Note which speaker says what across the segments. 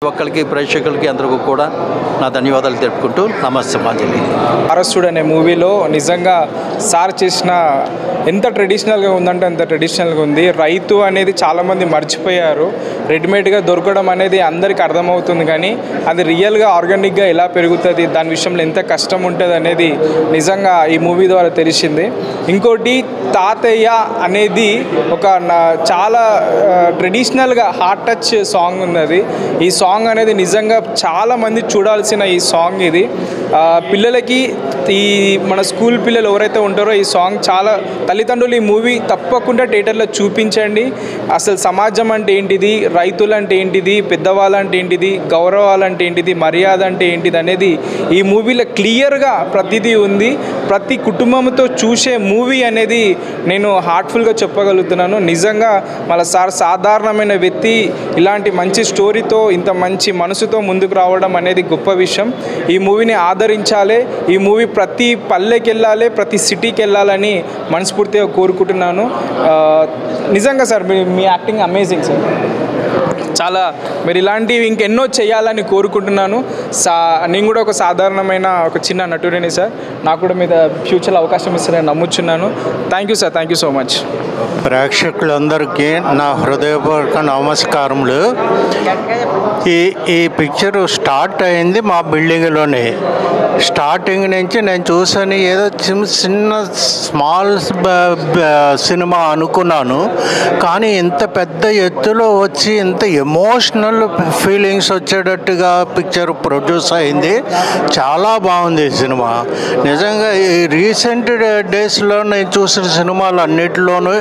Speaker 1: ఒక్కరికి ప్రేక్షకులకి అందరికీ కూడా నా ధన్యవాదాలు తెలుపుకుంటూ నమస్సమాంజలి.
Speaker 2: వారసుడు అనే మూవీలో నిజంగా సార్ చేసిన ఎంత ట్రెడిషనల్గా ఉందంటే అంత ట్రెడిషనల్గా ఉంది. రైతు అనేది చాలామంది మర్చిపోయారు. రెడీమేడ్గా దొరకడం అనేది అందరికీ అర్థమవుతుంది, కానీ అది రియల్గా ఆర్గానిక్గా ఎలా పెరుగుతుంది, దాని విషయంలో ఎంత కష్టం ఉంటుంది అనేది నిజంగా ఈ మూవీ ద్వారా తెలిసింది. ఇంకోటి తాతయ్య అనేది ఒక చాలా ట్రెడిషనల్గా హార్ట్ టచ్ సాంగ్ ఉన్నది. ఈ సాంగ్ అనేది నిజంగా చాలామంది చూడాల్సిన ఈ సాంగ్ ఇది. పిల్లలకి ఈ మన స్కూల్ పిల్లలు ఎవరైతే ఉంటారో ఈ సాంగ్ చాలా తల్లిదండ్రులు ఈ మూవీ తప్పకుండా థియేటర్లో చూపించండి. అసలు సమాజం అంటే ఏంటిది, రైతులు అంటే ఏంటిది, పెద్దవాళ్ళు అంటే ఏంటిది, గౌరవాలు అంటే ఏంటిది, మర్యాద అంటే ఏంటిది అనేది ఈ మూవీలో క్లియర్గా ప్రతిదీ ఉంది. ప్రతి కుటుంబంతో చూసే మూవీ అనేది నేను హార్ట్ఫుల్గా చెప్పగలుగుతున్నాను. నిజంగా మన సార్ సాధారణమైన వ్యక్తి ఇలాంటి మంచి స్టోరీతో ఇంత మంచి మనసుతో ముందుకు రావడం అనేది గొప్ప విషయం. ఈ మూవీని ఆదరించాలి. ఈ మూవీ ప్రతి పల్లెకి వెళ్ళాలి, ప్రతి సిటీకి వెళ్ళాలని మనస్ఫూర్తిగా కోరుకుంటున్నాను. నిజంగా సార్ మీ యాక్టింగ్ అమేజింగ్ సార్. చాలా మీరు ఇలాంటివి ఇంకెన్నో చేయాలని కోరుకుంటున్నాను. నేను కూడా ఒక సాధారణమైన ఒక చిన్న నటుడిని సార్. నాకు కూడా మీద ఫ్యూచర్లో అవకాశం ఇస్తారని నమ్ముచున్నాను. Thank you sir, thank you so much.
Speaker 3: ప్రేక్షకులందరికీ నా హృదయపూర్వక నమస్కారములు. ఈ పిక్చర్ స్టార్ట్ అయింది మా బిల్డింగ్లోనే. స్టార్టింగ్ నుంచి నేను చూసాను, ఏదో చిన్న స్మాల్ సినిమా అనుకున్నాను, కానీ ఇంత పెద్ద ఎత్తులో వచ్చి ఇంత ఎమోషనల్ ఫీలింగ్స్ వచ్చేటట్టుగా పిక్చర్ ప్రొడ్యూస్ అయింది. చాలా బాగుంది ఈ సినిమా. నిజంగా ఈ రీసెంట్ డేస్లో నేను చూసిన సినిమాలు అన్నిటిలోనూ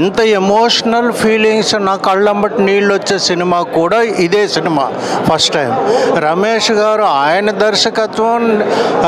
Speaker 3: ఇంత ఎమోషనల్ ఫీలింగ్స్, నా కళ్ళంబట్టి నీళ్ళు వచ్చే సినిమా కూడా ఇదే సినిమా ఫస్ట్ టైం. రమేష్ గారు ఆయన దర్శకత్వం